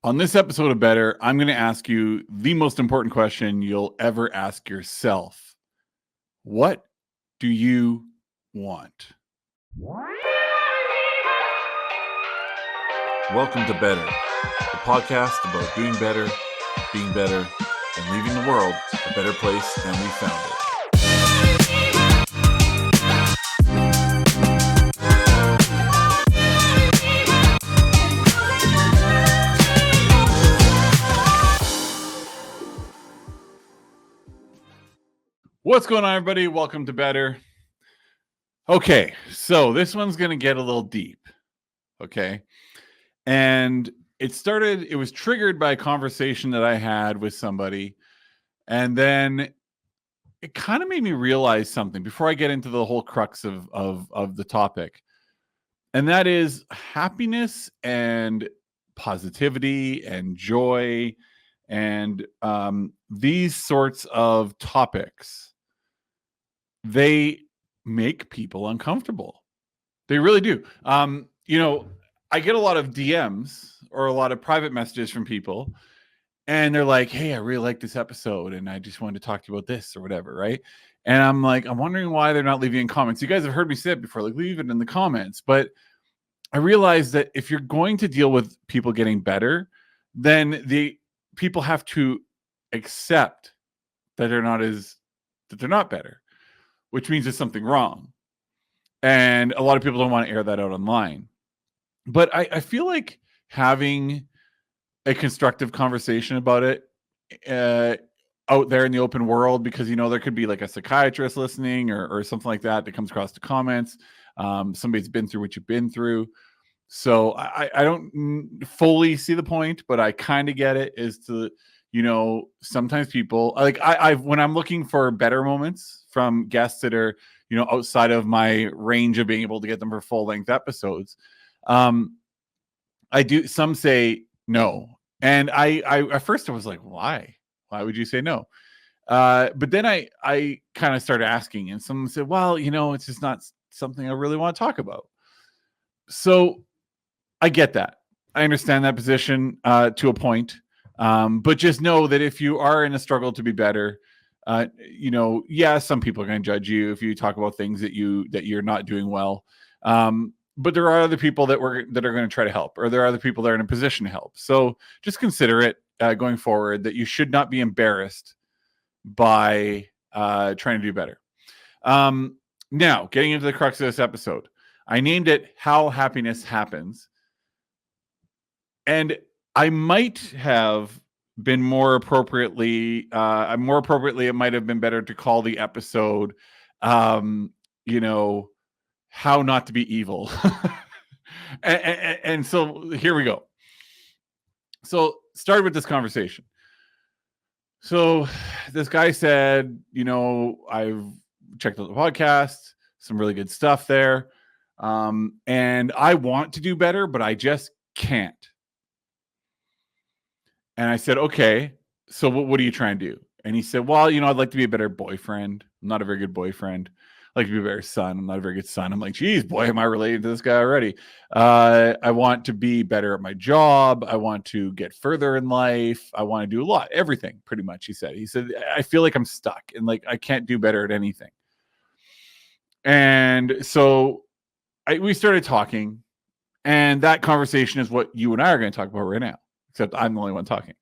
On this episode of Better, I'm going to ask you the most important question you'll ever ask yourself. What do you want? Welcome to Better, the podcast about doing better, being better, and leaving the world a better place than we found it. What's going on, everybody? Welcome to Better. Okay, so this one's going to get a little deep. Okay. And it was triggered by a conversation that I had with somebody. And then it kind of made me realize something before I get into the whole crux of the topic. And that is happiness and positivity and joy and these sorts of topics. They make people uncomfortable. They really do. I get a lot of DMs or a lot of private messages from people, and they're like, "Hey, I really like this episode, and I just wanted to talk to you about this or whatever," right? And I'm like, I'm wondering why they're not leaving in comments. You guys have heard me say it before, like leave it in the comments. But I realized that if you're going to deal with people getting better, then the people have to accept that they're not better, which means there's something wrong. And a lot of people don't want to air that out online. But I feel like having a constructive conversation about it out there in the open world, because, there could be like a psychiatrist listening or something like that comes across the comments. Somebody's been through what you've been through. So I don't fully see the point, but I kind of get it is to, sometimes people like when I'm looking for better moments from guests that are, outside of my range of being able to get them for full length episodes. Some say no. And I at first I was like, why would you say no? But then I kind of started asking, and someone said, well, it's just not something I really want to talk about. So I get that. I understand that position to a point. But just know that if you are in a struggle to be better, some people are going to judge you if you talk about things that you're not doing well. But there are other people that are going to try to help, or there are other people that are in a position to help. So just consider it going forward that you should not be embarrassed by trying to do better. Now, getting into the crux of this episode, I named it How Happiness Happens. And I might have been more appropriately, it might have been better to call the episode, How Not to Be Evil. and so here we go. So started with this conversation. So this guy said, I've checked out the podcast, some really good stuff there. And I want to do better, but I just can't. And I said, okay, so what are you trying to do? And he said, well, I'd like to be a better boyfriend. I'm not a very good boyfriend. I'd like to be a better son. I'm not a very good son. I'm like, geez, boy, am I related to this guy already? I want to be better at my job. I want to get further in life. I want to do a lot, everything pretty much, he said. He said, I feel like I'm stuck and like I can't do better at anything. And so we started talking, and that conversation is what you and I are going to talk about right now. Except I'm the only one talking.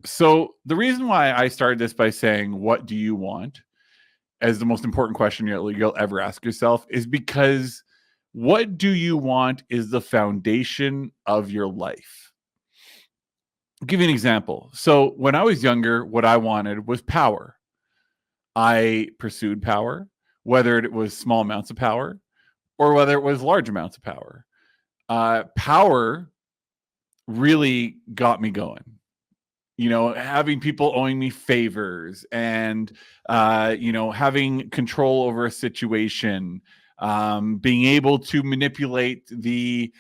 So the reason why I started this by saying, what do you want, as the most important question you'll ever ask yourself, is because what do you want is the foundation of your life. I'll give you an example. So when I was younger, what I wanted was power. I pursued power, whether it was small amounts of power or whether it was large amounts of power. Power really got me going. Having people owing me favors and, having control over a situation, being able to manipulate the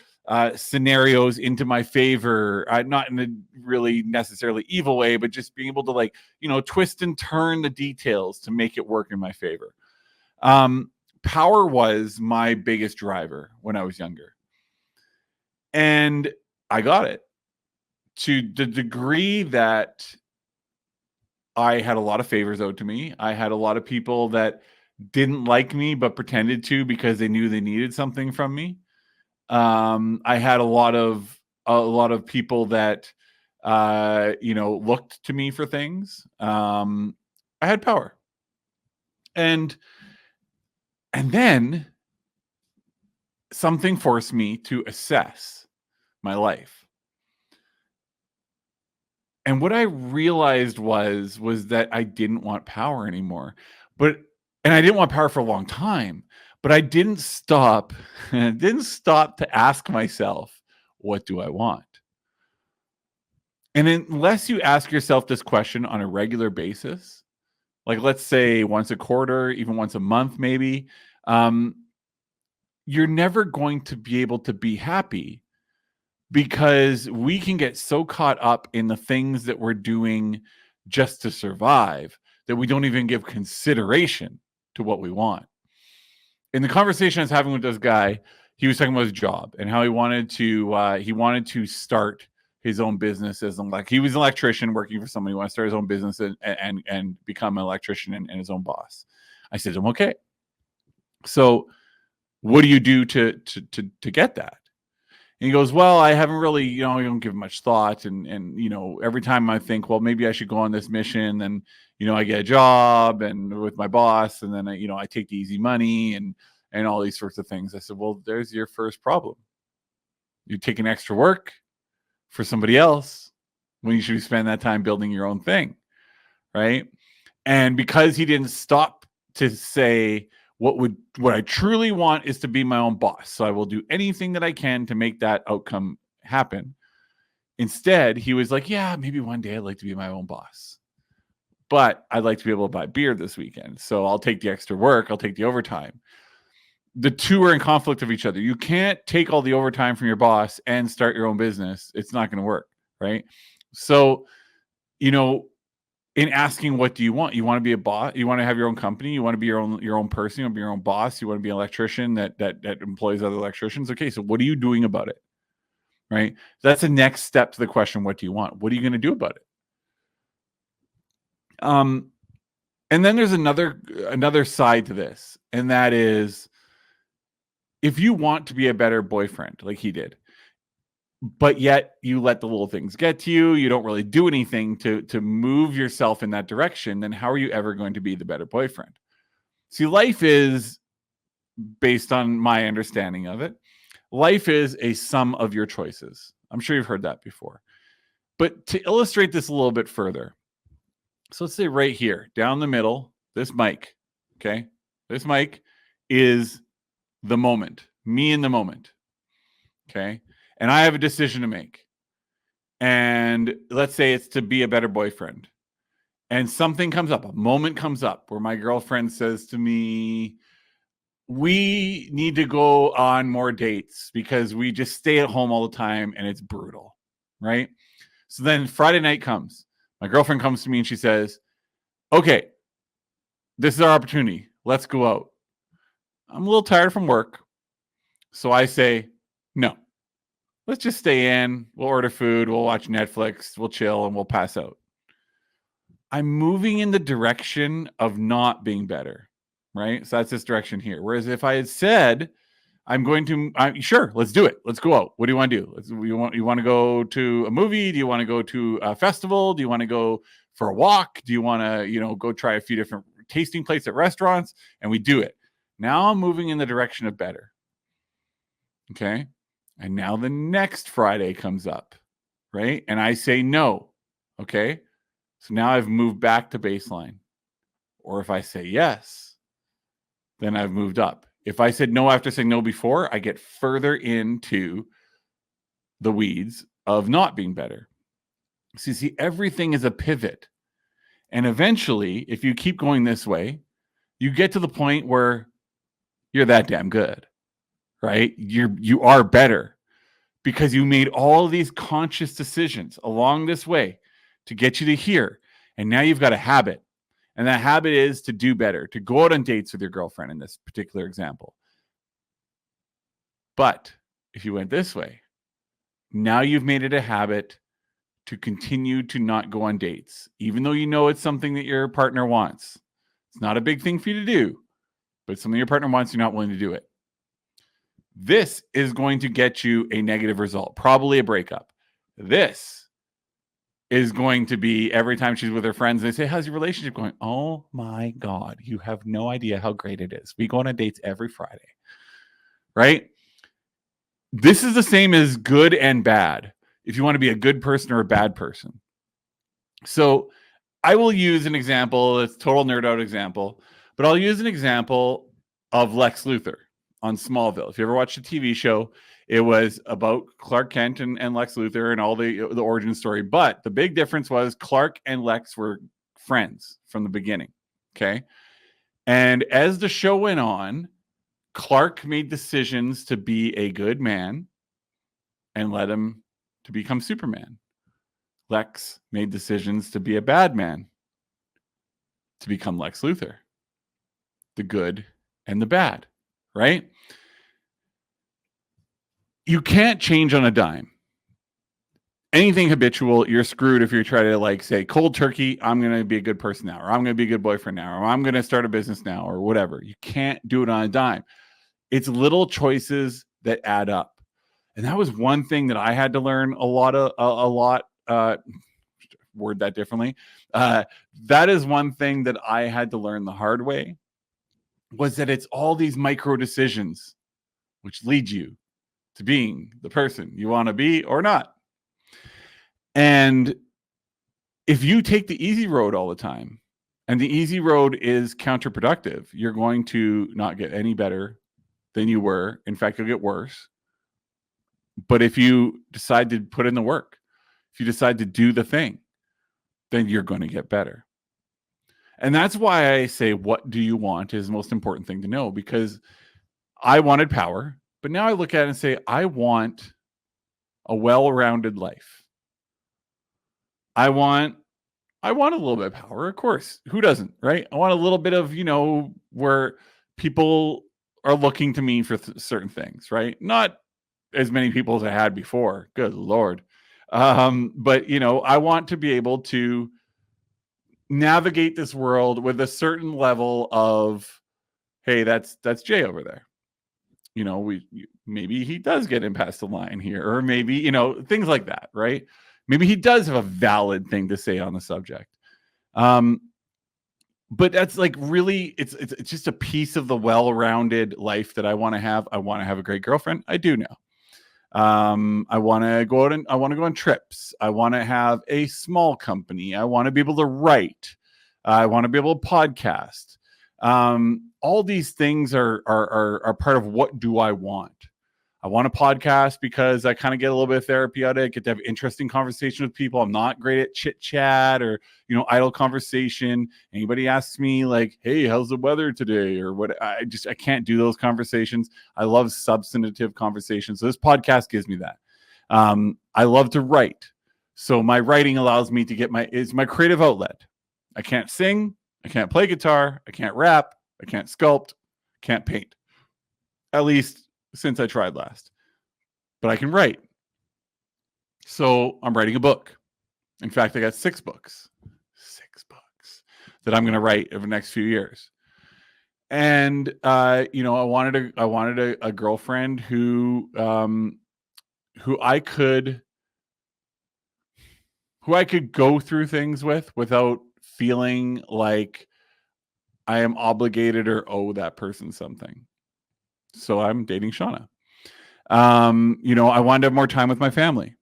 scenarios into my favor, not in a really necessarily evil way, but just being able to twist and turn the details to make it work in my favor. Power was my biggest driver when I was younger. And I got it. To the degree that I had a lot of favors owed to me. I had a lot of people that didn't like me but pretended to because they knew they needed something from me. I had a lot of people that looked to me for things. I had power. And then something forced me to assess my life. And what I realized was that I didn't want power anymore. And I didn't want power for a long time, but I didn't stop to ask myself, what do I want? And unless you ask yourself this question on a regular basis, like let's say once a quarter, even once a month, maybe, you're never going to be able to be happy, because we can get so caught up in the things that we're doing just to survive that we don't even give consideration to what we want. In the conversation I was having with this guy, he was talking about his job and how he wanted to start his own business as he was an electrician working for somebody who wanted to start his own business and become an electrician and his own boss. I said to him, okay, so what do you do to get that? And he goes, well, I haven't really, I don't give much thought. And every time I think, well, maybe I should go on this mission, and, I get a job and with my boss, and then, I take the easy money and all these sorts of things. I said, well, there's your first problem. You're taking extra work for somebody else when you should be spending that time building your own thing. Right. And because he didn't stop to say, what I truly want is to be my own boss, so I will do anything that I can to make that outcome happen. Instead, he was like, yeah, maybe one day I'd like to be my own boss, but I'd like to be able to buy beer this weekend, so I'll take the extra work, I'll take the overtime. The two are in conflict of each other. You can't take all the overtime from your boss and start your own business. It's not going to work, right? So, in asking, what do you want? You want to be a boss? You want to have your own company? You want to be your own person? You want to be your own boss? You want to be an electrician that employs other electricians? Okay, so what are you doing about it? Right? That's the next step to the question, what do you want? What are you going to do about it? And then there's another side to this, and that is, if you want to be a better boyfriend like he did, but yet you let the little things get to you, you don't really do anything to move yourself in that direction, then how are you ever going to be the better boyfriend? See, life is, based on my understanding of it, life is a sum of your choices. I'm sure you've heard that before. But to illustrate this a little bit further, so let's say right here, down the middle, this mic, okay? This mic is the moment, me in the moment, okay? And I have a decision to make. And let's say it's to be a better boyfriend. And something comes up, a moment comes up where my girlfriend says to me, we need to go on more dates because we just stay at home all the time and it's brutal, right? So then Friday night comes. My girlfriend comes to me and she says, okay, this is our opportunity. Let's go out. I'm a little tired from work. So I say, no. Let's just stay in. We'll order food. We'll watch Netflix. We'll chill and we'll pass out. I'm moving in the direction of not being better, right? So that's this direction here. Whereas if I had said, sure, let's do it. Let's go out. What do you want to do? You want to go to a movie? Do you want to go to a festival? Do you want to go for a walk? Do you want to, go try a few different tasting plates at restaurants? And we do it. Now I'm moving in the direction of better. Okay. And now the next Friday comes up, right? And I say no. Okay. So now I've moved back to baseline. Or if I say yes, then I've moved up. If I said no after saying no before, I get further into the weeds of not being better. So you see, everything is a pivot. And eventually, if you keep going this way, you get to the point where you're that damn good, right? You are better because you made all these conscious decisions along this way to get you to here. And now you've got a habit. And that habit is to do better, to go out on dates with your girlfriend in this particular example. But if you went this way, Now you've made it a habit to continue to not go on dates, even though you know it's something that your partner wants. It's not a big thing for you to do, but something your partner wants, you're not willing to do it. This is going to get you a negative result, probably a breakup. This is going to be every time she's with her friends, they say, how's your relationship going? Oh my God, you have no idea how great it is. We go on dates every Friday, right? This is the same as good and bad. If you want to be a good person or a bad person. So I will use an example. It's a total nerd out example, but I'll use an example of Lex Luthor on Smallville. If you ever watched the TV show, it was about Clark Kent and Lex Luthor and all the origin story. But the big difference was Clark and Lex were friends from the beginning. Okay. And as the show went on, Clark made decisions to be a good man and led him to become Superman. Lex made decisions to be a bad man to become Lex Luthor. The good and the bad, right? You can't change on a dime. Anything habitual, you're screwed if you try to like say cold turkey, I'm going to be a good person now, or I'm going to be a good boyfriend now, or I'm going to start a business now, or whatever. You can't do it on a dime. It's little choices that add up. And that was one thing that I had to learn a lot, word that differently. That is one thing that I had to learn the hard way, was that it's all these micro decisions which lead you to being the person you want to be or not. And if you take the easy road all the time, and the easy road is counterproductive, you're going to not get any better than you were. In fact, you'll get worse. But if you decide to put in the work, if you decide to do the thing, then you're going to get better. And that's why I say, what do you want is the most important thing to know, because I wanted power, but now I look at it and say, I want a well-rounded life. I want a little bit of power, of course. Who doesn't, right? I want a little bit of, where people are looking to me for certain things, right? Not as many people as I had before. Good Lord. But, I want to be able to navigate this world with a certain level of, hey, that's Jay over there. Maybe he does get in past the line here, or maybe, things like that, right? Maybe he does have a valid thing to say on the subject. But that's like really, it's just a piece of the well-rounded life that I want to have. I want to have a great girlfriend. I do now. I want to go out and I want to go on trips. I want to have a small company. I want to be able to write. I want to be able to podcast. All these things are part of what do I want. I want a podcast because I kind of get a little bit of therapy out of it. Get to have interesting conversation with people. I'm not great at chit chat or, idle conversation. Anybody asks me like, hey, how's the weather today? Or what? I can't do those conversations. I love substantive conversations. So this podcast gives me that. I love to write. So my writing allows me to get it's my creative outlet. I can't sing. I can't play guitar. I can't rap. I can't sculpt. Can't paint. At least since I tried last. But I can write. So I'm writing a book. In fact, I got 6 books. 6 books that I'm going to write over the next few years. And I wanted a girlfriend who I could go through things with without feeling like I am obligated or owe that person something. So I'm dating Shauna. I wanted to have more time with my family.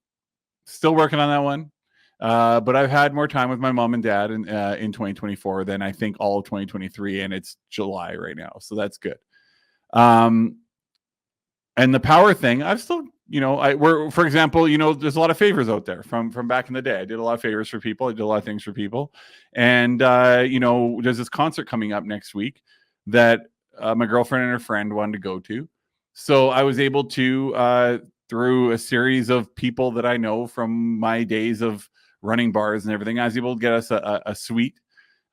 Still working on that one. But I've had more time with my mom and dad in 2024 than I think all of 2023. And it's July right now. So that's good. And the power thing, I've still, for example, there's a lot of favors out there from back in the day. I did a lot of favors for people. I did a lot of things for people. And, there's this concert coming up next week that my girlfriend and her friend wanted to go to. So I was able to, through a series of people that I know from my days of running bars and everything, I was able to get us a suite,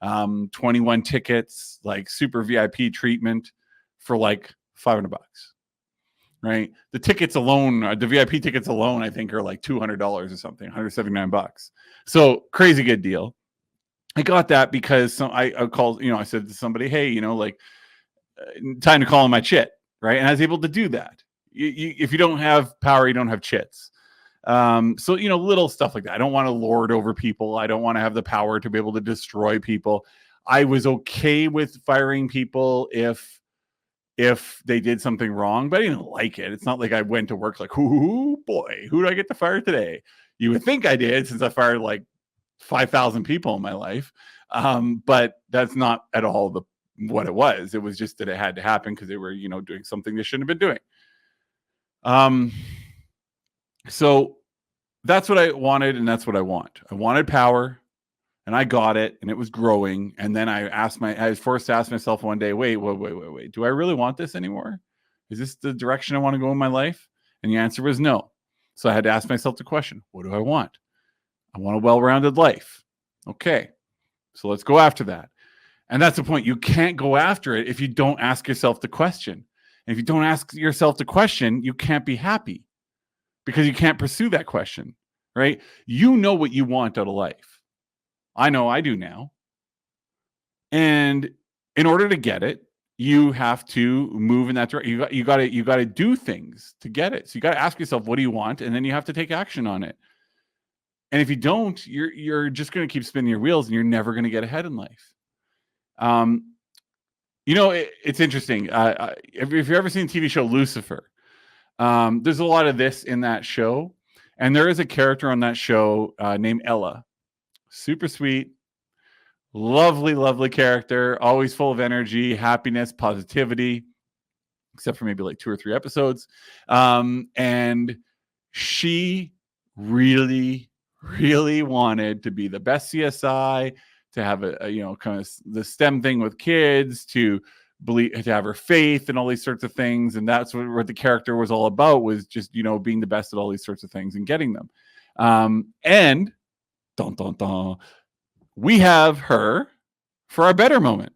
21 tickets, like super VIP treatment for like $500. right? The tickets alone, the VIP tickets alone, I think are like $200 or something, $179. So crazy good deal. I got that because I called, I said to somebody, hey, like time to call in my chit, right? And I was able to do that. If you don't have power, you don't have chits. So, little stuff like that. I don't want to lord over people. I don't want to have the power to be able to destroy people. I was okay with firing people if they did something wrong, but I didn't like it. It's not like I went to work like, oh boy, who do I get to fire today? You would think I did, since I fired like 5,000 people in my life. But that's not at all what it was. It was just that it had to happen because they were, doing something they shouldn't have been doing. So that's what I wanted, and that's what I want. I wanted power, and I got it, and it was growing. And then I was forced to ask myself one day, wait, do I really want this anymore? Is this the direction I want to go in my life? And the answer was no. So I had to ask myself the question, what do I want? I want a well-rounded life. Okay, so let's go after that. And that's the point. You can't go after it if you don't ask yourself the question. And if you don't ask yourself the question, you can't be happy because you can't pursue that question, right? You know what you want out of life. I know I do now. And in order to get it, you have to move in that direction. You got to do things to get it. So you got to ask yourself, what do you want? And then you have to take action on it. And if you don't, you're just going to keep spinning your wheels, and you're never going to get ahead in life. It's interesting. If you've ever seen the TV show Lucifer, there's a lot of this in that show. And there is a character on that show named Ella. Super sweet, lovely, lovely character, always full of energy, happiness, positivity, except for maybe like 2 or 3 episodes. And she really, really wanted to be the best CSI, to have a kind of the STEM thing with kids, to have her faith and all these sorts of things. And that's what the character was all about, was just, being the best at all these sorts of things and getting them. And dun, dun, dun, we have her for our better moment.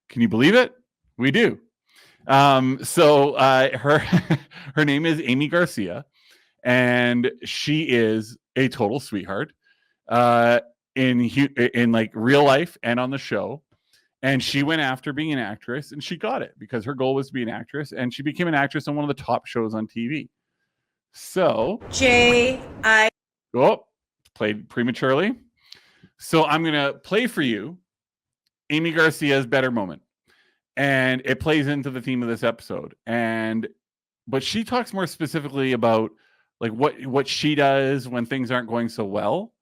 Can you believe it? We do. So her her name is Aimee Garcia, and she is a total sweetheart in like real life and on the show. And she went after being an actress, and she got it because her goal was to be an actress, and she became an actress on one of the top shows on TV. So played prematurely. So I'm going to play for you Aimee Garcia's Better Moment. And it plays into the theme of this episode. But she talks more specifically about like what she does when things aren't going so well.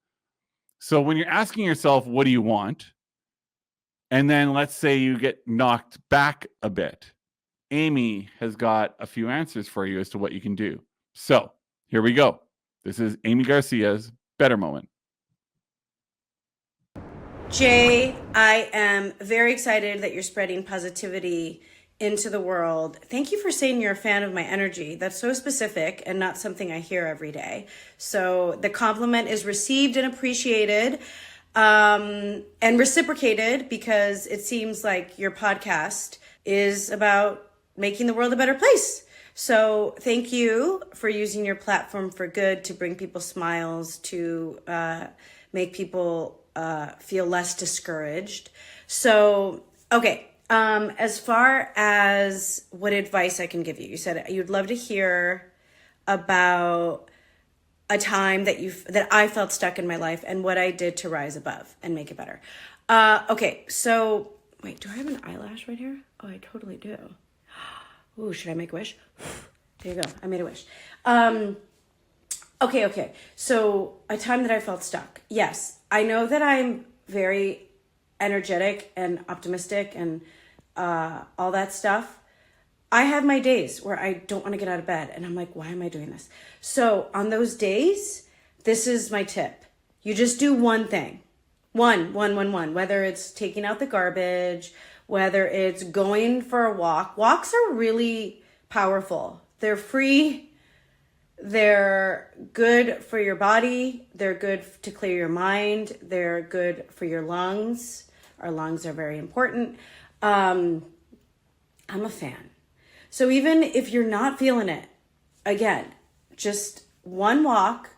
So when you're asking yourself, what do you want? And then let's say you get knocked back a bit. Aimee has got a few answers for you as to what you can do. So here we go. This is Aimee Garcia's Better Moment. Jay, I am very excited that you're spreading positivity into the world. Thank you for saying you're a fan of my energy. That's so specific and not something I hear every day. So the compliment is received and appreciated, and reciprocated, because it seems like your podcast is about making the world a better place. So thank you for using your platform for good to bring people smiles, to make people feel less discouraged. So, okay. As far as what advice I can give you, you said you'd love to hear about a time that I felt stuck in my life and what I did to rise above and make it better. Okay. So wait, do I have an eyelash right here? Oh, I totally do. Ooh, should I make a wish? There you go. I made a wish. Okay. So a time that I felt stuck. Yes, I know that I'm very energetic and optimistic and all that stuff. I have my days where I don't want to get out of bed and I'm like, why am I doing this? So on those days, this is my tip. You just do one thing. One. Whether it's taking out the garbage, whether it's going for a walk. Walks are really powerful. They're free. They're good for your body. They're good to clear your mind. They're good for your lungs. Our lungs are very important. I'm a fan. So even if you're not feeling it, again, just one walk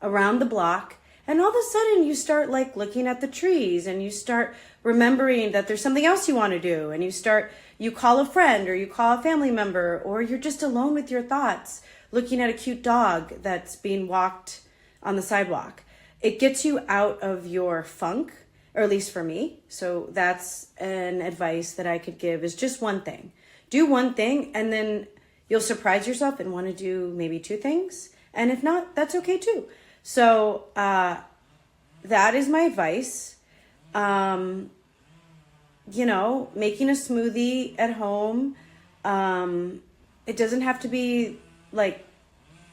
around the block, and all of a sudden you start like looking at the trees, and you start remembering that there's something else you want to do, and you call a friend, or you call a family member, or you're just alone with your thoughts looking at a cute dog that's being walked on the sidewalk. It gets you out of your funk, or at least for me. So that's an advice that I could give, is just one thing. Do one thing, and then you'll surprise yourself and want to do maybe two things. And if not, that's okay too. So that is my advice. Making a smoothie at home. It doesn't have to be like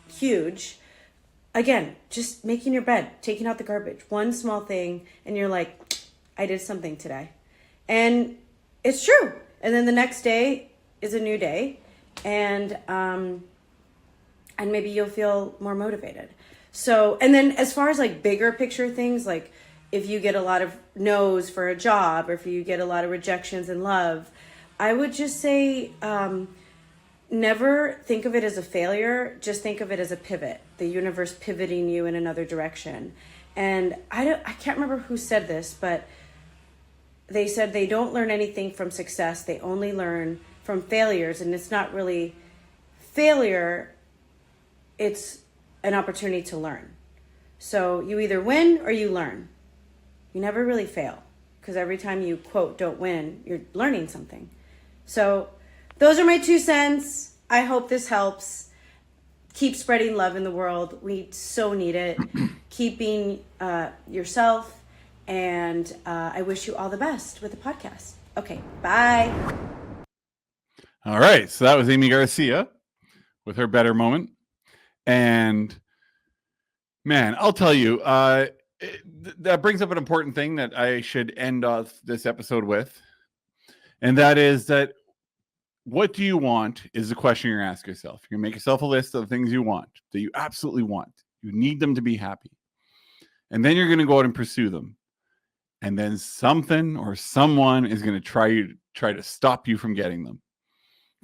huge. Again, just making your bed, taking out the garbage, one small thing, and you're like, I did something today. And it's true. And then the next day is a new day, and maybe you'll feel more motivated. So, and then as far as like bigger picture things, like if you get a lot of no's for a job, or if you get a lot of rejections in love, I would just say, never think of it as a failure. Just think of it as a pivot, the universe pivoting you in another direction. And I can't remember who said this, but they said they don't learn anything from success. They only learn from failures. And it's not really failure. It's an opportunity to learn. So you either win or you learn. You never really fail, because every time you quote don't win, you're learning something. So those are my 2 cents. I hope this helps. Keep spreading love in the world. We so need it. Keep being yourself. And I wish you all the best with the podcast. Okay, bye. All right. So that was Aimee Garcia with her better moment. And man, I'll tell you, that brings up an important thing that I should end off this episode with. And that is that, what do you want is the question you're asking yourself. You're going to make yourself a list of things you want, that you absolutely want. You need them to be happy. And then you're going to go out and pursue them. And then something or someone is going to try to stop you from getting them,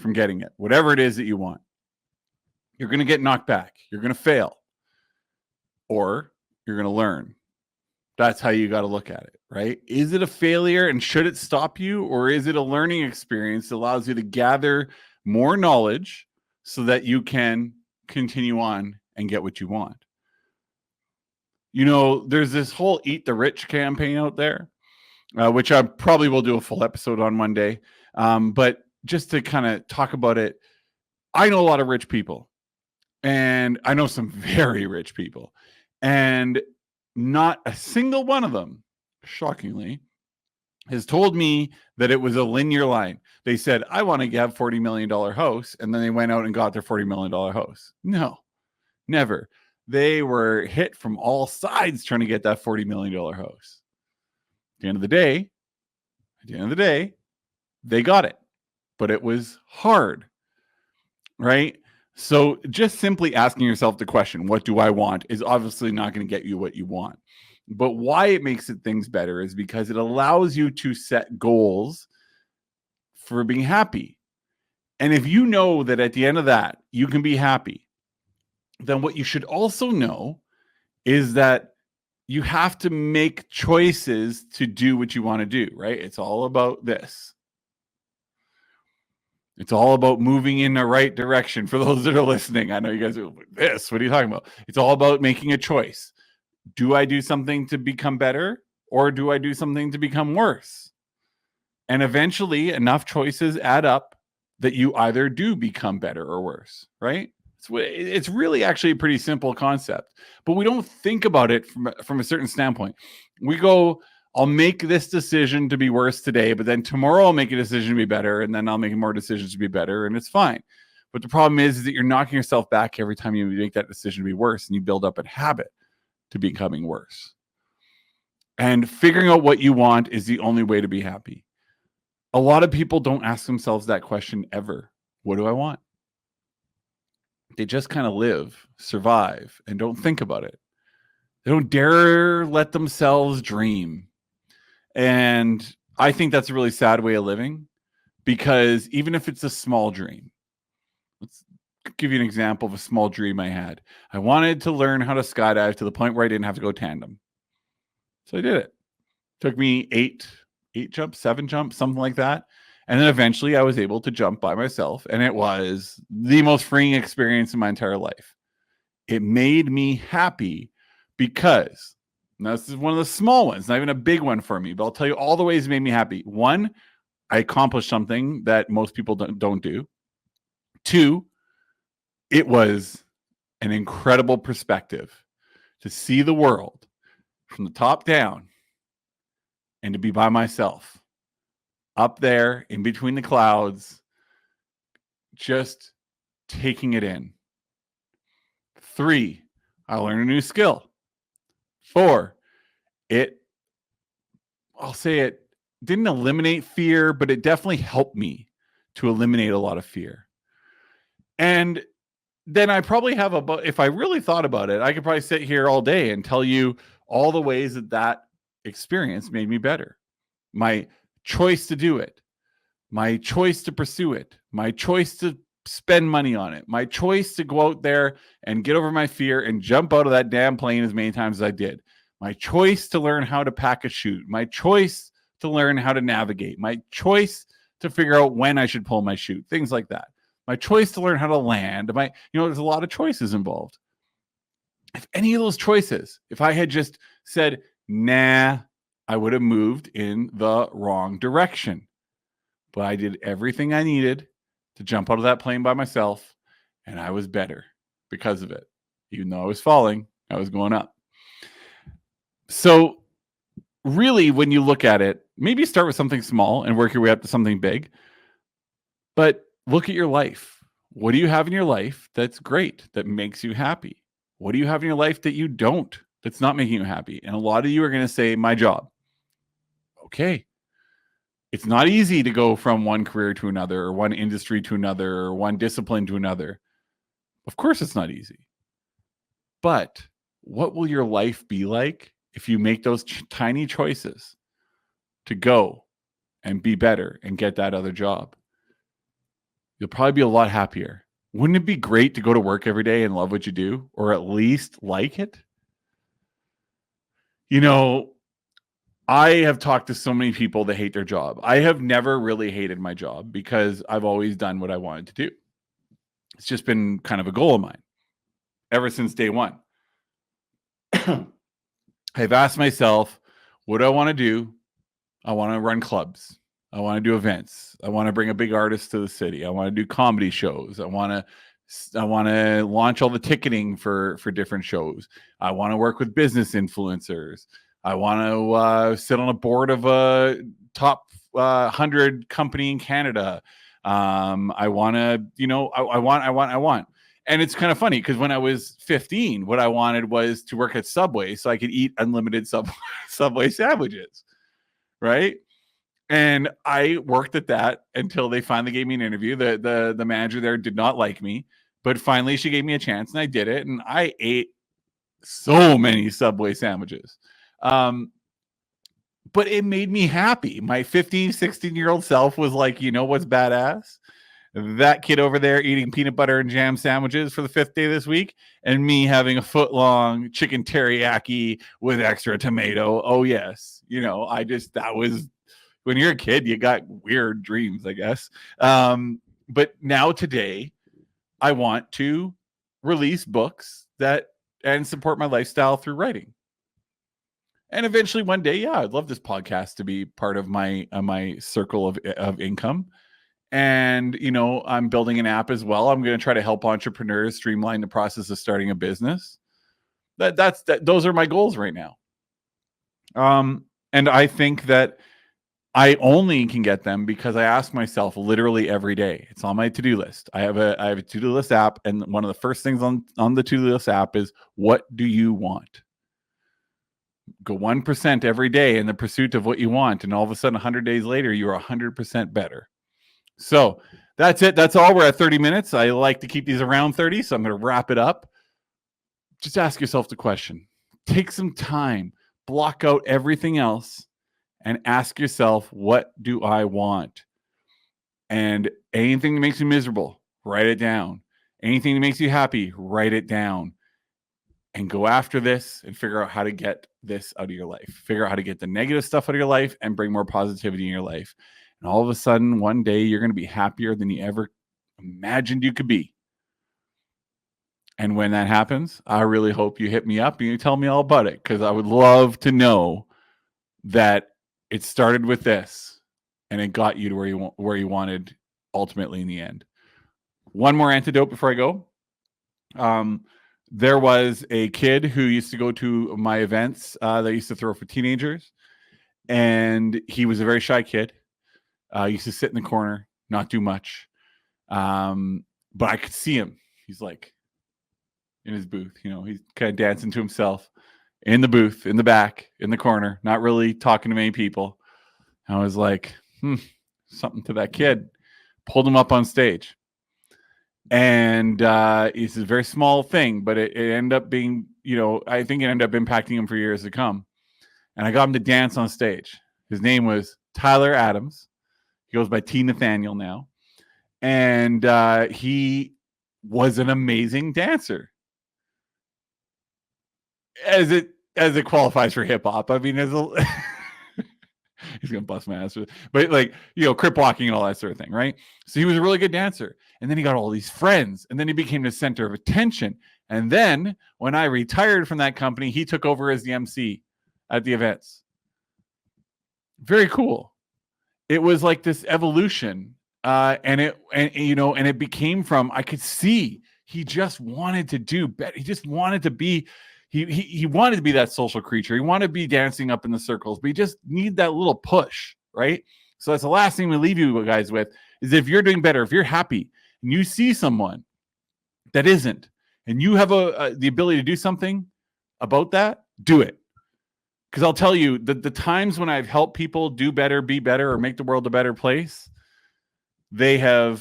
from getting it, whatever it is that you want. You're going to get knocked back. You're going to fail. Or you're going to learn. That's how you got to look at it, right? Is it a failure and should it stop you? Or is it a learning experience that allows you to gather more knowledge so that you can continue on and get what you want? You know, there's this whole Eat the Rich campaign out there, which I probably will do a full episode on one day. But just to kind of talk about it, I know a lot of rich people, and I know some very rich people, and not a single one of them, shockingly, has told me that it was a linear line. They said, I want to have $40 million house, and then they went out and got their $40 million house. No, never. They were hit from all sides trying to get that $40 million house. At the end of the day, they got it, but it was hard, right? So just simply asking yourself the question, what do I want, is obviously not going to get you what you want. But why it makes things better is because it allows you to set goals for being happy. And if you know that at the end of that, you can be happy, then what you should also know is that you have to make choices to do what you want to do, right? It's all about this. It's all about moving in the right direction. For those that are listening, I know you guys are like, this, what are you talking about? It's all about making a choice. Do I do something to become better, or do I do something to become worse? And eventually enough choices add up that you either do become better or worse, right? It's really actually a pretty simple concept, but we don't think about it from a certain standpoint. We go, I'll make this decision to be worse today, but then tomorrow I'll make a decision to be better, and then I'll make more decisions to be better, and it's fine. But the problem is that you're knocking yourself back every time you make that decision to be worse, and you build up a habit to becoming worse. And figuring out what you want is the only way to be happy. A lot of people don't ask themselves that question ever. What do I want? They just kind of live, survive, and don't think about it. They don't dare let themselves dream. And I think that's a really sad way of living, because even if it's a small dream, Let's give you an example of a small dream I had. I wanted to learn how to skydive to the point where I didn't have to go tandem. So I did it. Took me eight jumps, 7 jumps, something like that. And then eventually I was able to jump by myself. And it was the most freeing experience in my entire life. It made me happy because, now this is one of the small ones, not even a big one for me, but I'll tell you all the ways it made me happy. 1, I accomplished something that most people don't do. 2, it was an incredible perspective to see the world from the top down and to be by myself up there in between the clouds, just taking it in. 3, I learned a new skill. 4, I'll say it didn't eliminate fear, but it definitely helped me to eliminate a lot of fear. And then I probably have if I really thought about it, I could probably sit here all day and tell you all the ways that experience made me better. My choice to do it, my choice to pursue it, my choice to spend money on it, my choice to go out there and get over my fear and jump out of that damn plane as many times as I did, my choice to learn how to pack a chute, my choice to learn how to navigate, my choice to figure out when I should pull my chute, things like that. My choice to learn how to land, there's a lot of choices involved. If any of those choices, if I had just said, nah, I would have moved in the wrong direction. But I did everything I needed to jump out of that plane by myself, and I was better because of it. Even though I was falling, I was going up. So really, when you look at it, maybe start with something small and work your way up to something big. But look at your life. What do you have in your life that's great, that makes you happy? What do you have in your life that you don't, that's not making you happy? And a lot of you are going to say, my job. Okay. It's not easy to go from one career to another, or one industry to another, or one discipline to another. Of course, it's not easy. But what will your life be like if you make those tiny choices to go and be better and get that other job? You'll probably be a lot happier. Wouldn't it be great to go to work every day and love what you do, or at least like it? I have talked to so many people that hate their job. I have never really hated my job because I've always done what I wanted to do. It's just been kind of a goal of mine ever since day one. I've asked myself, what do I want to do? I want to run clubs. I want to do events. I want to bring a big artist to the city. I want to do comedy shows. I want to launch all the ticketing for different shows. I want to work with business influencers. I want to sit on a board of a top 100 company in Canada. I want to, I want. And it's kind of funny because when I was 15, what I wanted was to work at Subway so I could eat unlimited Subway sandwiches, right? And I worked at that until they finally gave me an interview. The manager there did not like me, but finally she gave me a chance and I did it. And I ate so many Subway sandwiches. But it made me happy. My 15, 16-year-old self was like, you know what's badass? That kid over there eating peanut butter and jam sandwiches for the 5th day this week, and me having a foot-long chicken teriyaki with extra tomato. Oh, yes. That was, when you're a kid, you got weird dreams, I guess. But now today, I want to release books and support my lifestyle through writing. And eventually one day, I'd love this podcast to be part of my circle of income. And, I'm building an app as well. I'm going to try to help entrepreneurs streamline the process of starting a business. Those are my goals right now. And I think that I only can get them because I ask myself literally every day. It's on my to-do list. I have a to-do list app. And one of the first things on the to-do list app is, what do you want? Go 1% every day in the pursuit of what you want. And all of a sudden, 100 days later, you're 100% better. So that's it. That's all. We're at 30 minutes. I like to keep these around 30. So I'm going to wrap it up. Just ask yourself the question. Take some time. Block out everything else and ask yourself, what do I want? And anything that makes you miserable, write it down. Anything that makes you happy, write it down. And go after this and figure out how to get this out of your life. Figure out how to get the negative stuff out of your life and bring more positivity in your life. And all of a sudden, one day, you're going to be happier than you ever imagined you could be. And when that happens, I really hope you hit me up and you tell me all about it, because I would love to know that it started with this and it got you to where you wanted ultimately in the end. One more antidote before I go. There was a kid who used to go to my events that I used to throw for teenagers, and he was a very shy kid. He used to sit in the corner, not do much. But I could see him. He's like in his booth, he's kind of dancing to himself in the booth, in the back, in the corner, not really talking to many people. I was like, something to that kid. Pulled him up on stage. And it's a very small thing, but it ended up being, I think it ended up impacting him for years to come. And I got him to dance on stage. His name was Tyler Adams. He goes by T. Nathaniel now. And he was an amazing dancer. As it qualifies for hip hop. I mean, he's gonna bust my ass with it. But crip walking and all that sort of thing, right? So he was a really good dancer. And then he got all these friends, and then he became the center of attention. And then when I retired from that company, he took over as the MC at the events. Very cool. It was like this evolution. And it became from, I could see he just wanted to do better. He just wanted to be, he wanted to be that social creature. He wanted to be dancing up in the circles, but he just need that little push, right? So that's the last thing we leave you guys with, is if you're doing better, if you're happy and you see someone that isn't, and you have the ability to do something about that, do it. Because I'll tell you, the times when I've helped people do better, be better, or make the world a better place, they're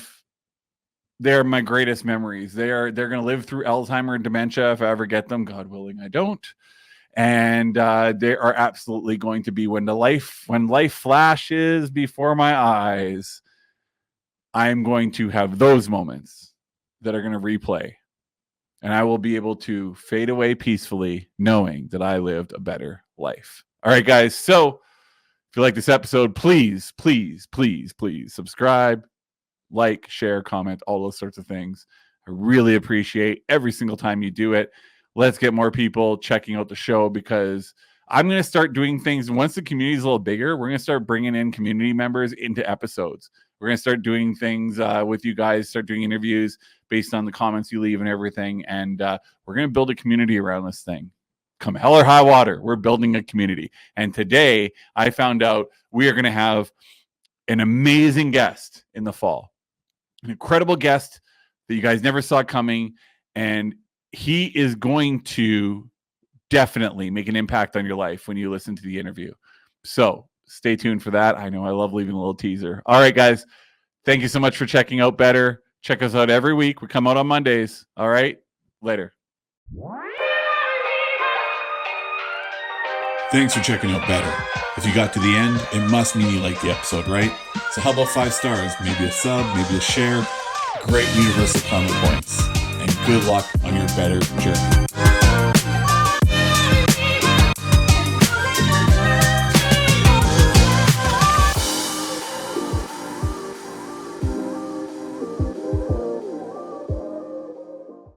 my greatest memories. They're going to live through Alzheimer and dementia if I ever get them. God willing, I don't. And they are absolutely going to be when life flashes before my eyes. I'm going to have those moments that are going to replay, and I will be able to fade away peacefully, knowing that I lived a better life. All right, guys. So if you like this episode, please, please, please, please subscribe, like, share, comment, all those sorts of things. I really appreciate every single time you do it. Let's get more people checking out the show, because I'm going to start doing things. Once the community is a little bigger, we're going to start bringing in community members into episodes. We're going to start doing things with you guys, start doing interviews based on the comments you leave and everything. And we're going to build a community around this thing. Come hell or high water, we're building a community. And today I found out we are going to have an amazing guest in the fall. An incredible guest that you guys never saw coming. And he is going to definitely make an impact on your life when you listen to the interview. So stay tuned for that. I know I love leaving a little teaser. All right, guys. Thank you so much for checking out Better. Check us out every week. We come out on Mondays. All right. Later. Thanks for checking out Better. If you got to the end, it must mean you liked the episode, right? So how about 5 stars? Maybe a sub, maybe a share. Great universal comment points. And good luck on your better journey.